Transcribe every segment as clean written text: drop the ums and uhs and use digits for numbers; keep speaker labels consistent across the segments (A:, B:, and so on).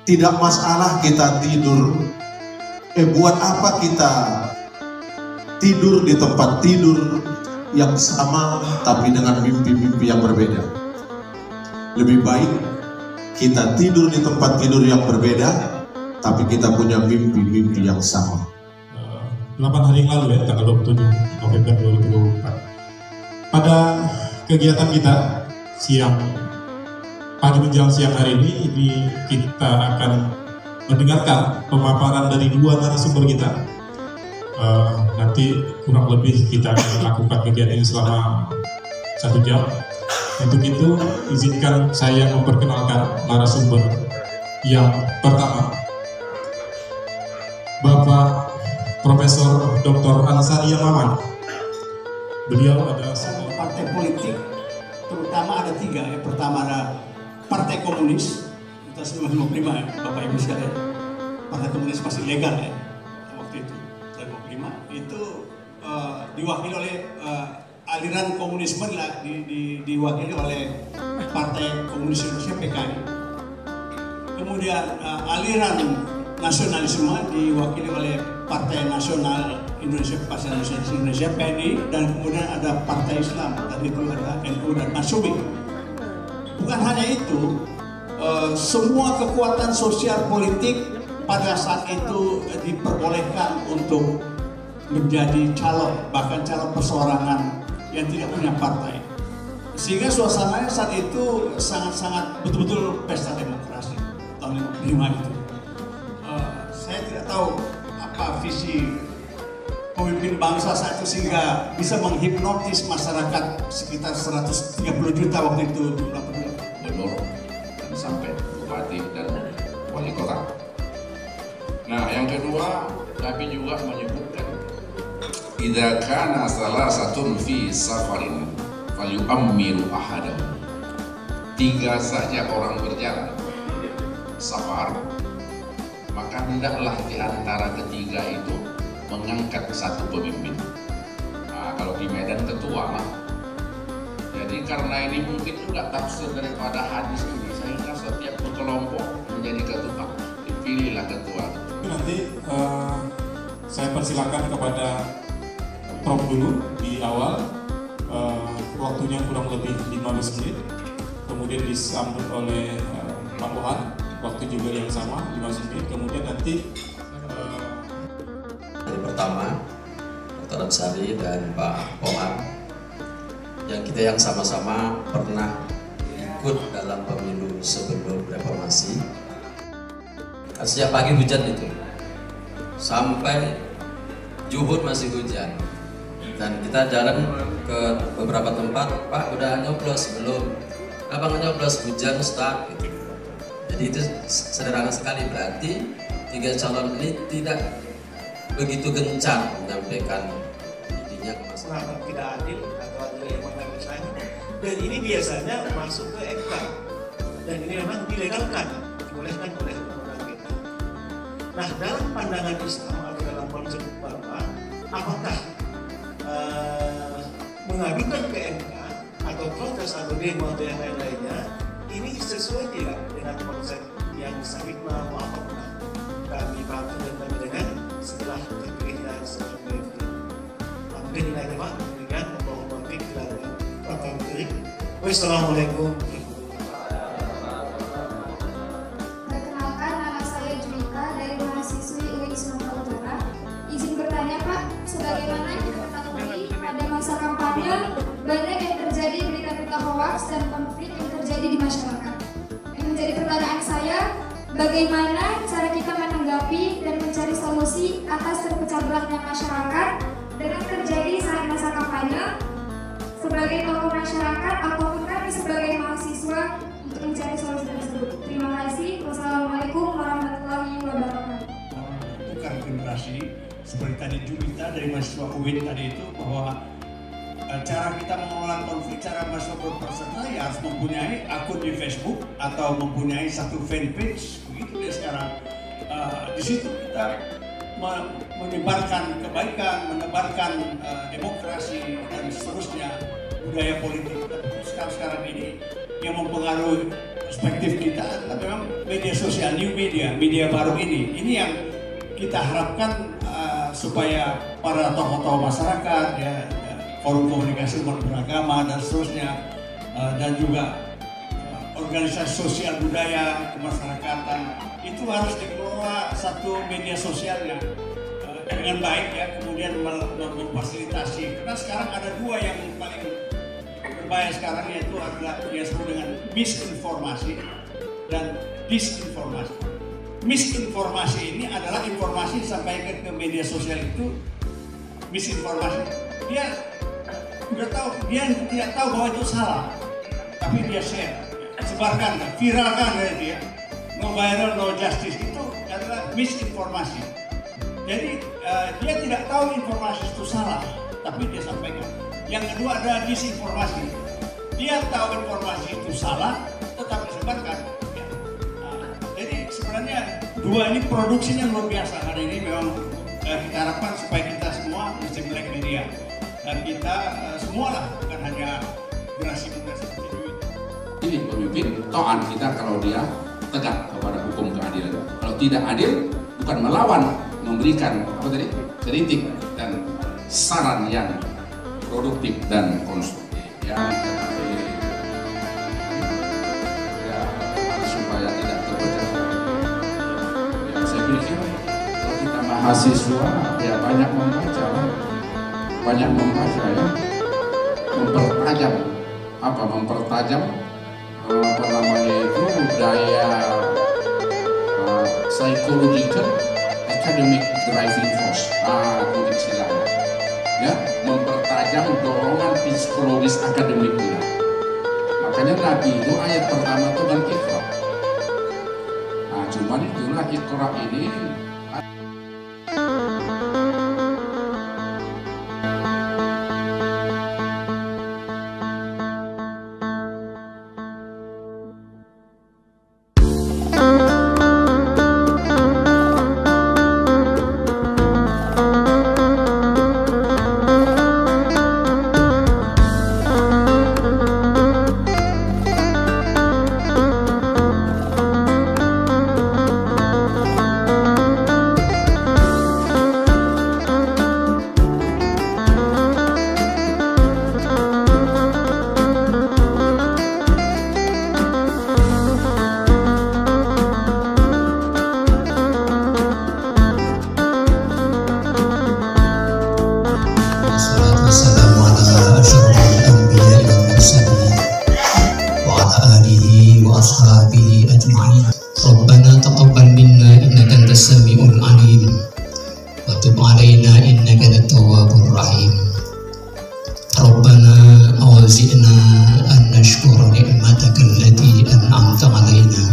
A: Tidak masalah kita tidur. Buat apa kita tidur di tempat tidur yang sama tapi dengan mimpi-mimpi yang berbeda? Lebih baik kita tidur di tempat tidur yang berbeda tapi kita punya mimpi-mimpi yang sama.
B: 8 hari yang lalu ya, tanggal 27 November 2024. Pada kegiatan kita pagi menjelang siang hari ini kita akan mendengarkan pemaparan dari 2 narasumber kita. Nanti kurang lebih kita akan lakukan kegiatan ini selama 1 jam. Untuk itu izinkan saya memperkenalkan narasumber yang pertama, Bapak Profesor Dr. Ansari Maman. Beliau adalah
C: partai politik, terutama ada 3. Yang pertama ada Partai Komunis, kita 1955 ya, Bapak Ibu sekalian. Partai Komunis masih legal ya waktu itu, 1955. Itu diwakili oleh aliran komunisme diwakili oleh Partai Komunis Indonesia (PKI). Kemudian aliran nasionalisme diwakili oleh Partai Nasional Indonesia (PNI), dan kemudian ada Partai Islam, tadi itu ada NU dan Masyumi. Bukan hanya itu, semua kekuatan sosial politik pada saat itu diperbolehkan untuk menjadi calon, bahkan calon perseorangan yang tidak punya partai. Sehingga suasananya saat itu sangat-sangat betul-betul pesta demokrasi tahun 1955 itu. Saya tidak tahu apa visi pemimpin bangsa saat itu sehingga bisa menghipnotis masyarakat sekitar 130 juta waktu itu jumlah penduduk.
D: Gubernur dan sampai bupati dan wali kota. Nah, yang kedua, Nabi juga menyebutkan idza kana salasatun fi safarin falyu'ammiru ahadahu. 3 saja orang berjalan safar, maka hendaklah di antara ketiga itu mengangkat 1 pemimpin. Nah, kalau di Medan ketua mah. Jadi karena ini mungkin juga tafsir daripada hadis ini, sehingga setiap kelompok menjadi ketua, dipilihlah ketua.
B: Nanti saya persilakan kepada Prof dulu di awal, waktunya kurang lebih 15 menit, kemudian disambut oleh Pak Pohan, waktu juga yang sama 15 menit, kemudian nanti
E: hari pertama Dr. Ansari dan Pak Pohan yang sama-sama pernah ikut dalam pemilu sebelum reformasi. Sejak pagi hujan itu sampai Juhur masih hujan, dan kita jalan ke beberapa tempat. Pak udah nyoblos belum? Abang nyoblos, hujan start gitu. Jadi itu sederhana sekali, berarti 3 calon ini tidak begitu gencar menyampaikan idenya ke masyarakat.
F: Tidak adil atau ada yang misalnya, dan ini biasanya masuk ke MK, dan ini memang dilegalkan, dibolehkan oleh undang-undang kita. Nah, dalam pandangan Islam atau dalam konsep Bapak, apakah mengadukan ke MK atau protes atau demo atau yang lain-lainnya ini sesuai tidak dengan konsep yang salikna mu'afakunah kami bantu dan kami dengan setelah terpilihnya sebagai pemimpin. Alhamdulillah ya Pak, demikian Allahumma fiq dilakukan Bapak Menteri. Wassalamualaikum.
G: Perkenalkan, nama saya Julika dari mahasiswi UI Sumatera Utara. Izin bertanya Pak, sebagaimana kita ketahui pada masa kampanye banyak yang terjadi berita-berita hoaks dan konflik yang terjadi di masyarakat. Yang menjadi pertanyaan saya, bagaimana cara kita menanggapi dan mencari solusi atas terpecah belahnya masyarakat dengan terjadi saat masa kampanye sebagai tokoh masyarakat ataupun kami sebagai mahasiswa untuk mencari solusi tersebut. Terima kasih. Wassalamualaikum warahmatullahi wabarakatuh.
C: Bukan generasi seperti tadi Julita dari mahasiswa UIN tadi itu, bahwa cara kita mengelola konflik, cara mahasiswa berpeserta ya harus mempunyai akun di Facebook atau mempunyai satu fanpage, begitu deh sekarang. Di situ kita menyebarkan kebaikan, menebarkan demokrasi dan seterusnya, budaya politik. Sekarang ini yang mempengaruhi perspektif kita adalah memang media sosial, new media baru ini yang kita harapkan supaya para tokoh-tokoh masyarakat, ya, forum komunikasi umat beragama dan seterusnya, dan juga organisasi sosial budaya kemasyarakatan itu harus dikelola satu media sosialnya dengan baik, ya, kemudian memfasilitasi. Karena sekarang ada dua yang paling berbahaya sekarang, yaitu adalah yang disebut dengan misinformasi dan disinformasi. Misinformasi ini adalah informasi disampaikan ke media sosial itu misinformasi. Dia tidak tahu bahwa itu salah, tapi dia share, sebarkan, viralkan dari dia. No viral, no justice, itu adalah misinformasi. Jadi dia tidak tahu informasi itu salah, tapi dia sampaikan. Yang kedua ada disinformasi. Dia tahu informasi itu salah, tetapi sebarkan. Ya. Jadi sebenarnya dua ini produksinya luar biasa. Hari ini memang kita harapkan supaya kita semua Muslim Black Media dan kita semua lah, bukan hanya generasi muda seperti itu.
D: Ini pemimpin, taat kita kalau dia tegak kepada hukum keadilan. Kalau tidak adil, bukan melawan, memberikan kritik dan saran yang produktif dan konstruktif. Ya, supaya tidak terpecah. Ya, saya pikir kalau kita mahasiswa ya banyak membaca ya, mempertajam apa namanya itu daya psychological academic driving force, itu istilahnya, ya, mempertajam dorongan psikologis akademik kita. Makanya Nabi itu ayat pertama itu kan Iqra. Nah, cuman itulah Iqra ini
H: Rabbana taqabbal minna innaka antas samiul alim wa tub alaina innaka antat tawwabur rahim. Rabbana awzi'na an nashkura ni'mataka allati an'amta alaina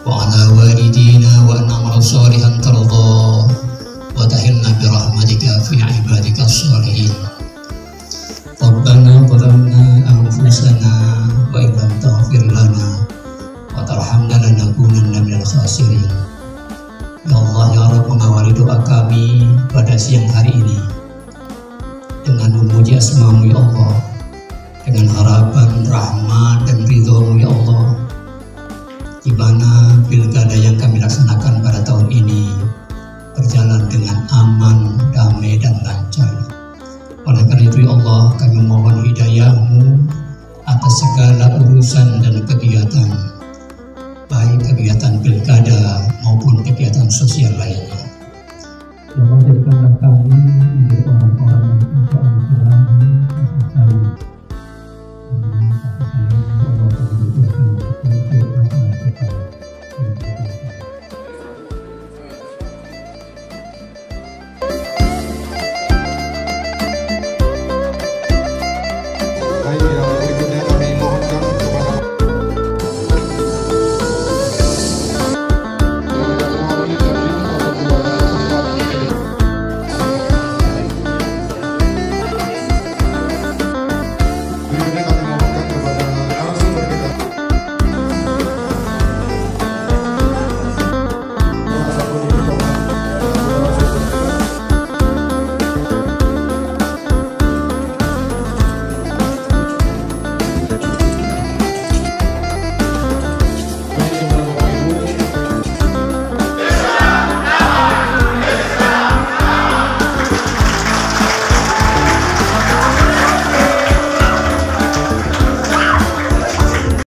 H: wa ala walidina wa an na'mal salihan tarda wa tahilna bi rahmatika fi ibadika as-salihin. Rabbana zalamna anfusana wa illam taghfir lana wa tarhamna lanakunanna minal khasirin. Ya Allah, ya Rabb, mengawali doa kami pada siang hari ini dengan memuji asma-Mu ya Allah, dengan harapan rahmat dan ridho-Mu ya Allah, di mana pilkada yang kami laksanakan pada tahun ini berjalan dengan aman, damai dan lancar. Oleh karena itu ya Allah, kami mohon hidayah-Mu atas segala urusan dan kegiatan, baik kegiatan pilkada maupun kegiatan sosial lainnya. Ya Allah, jadikanlah kami menjadi orang-orang yang insya Allah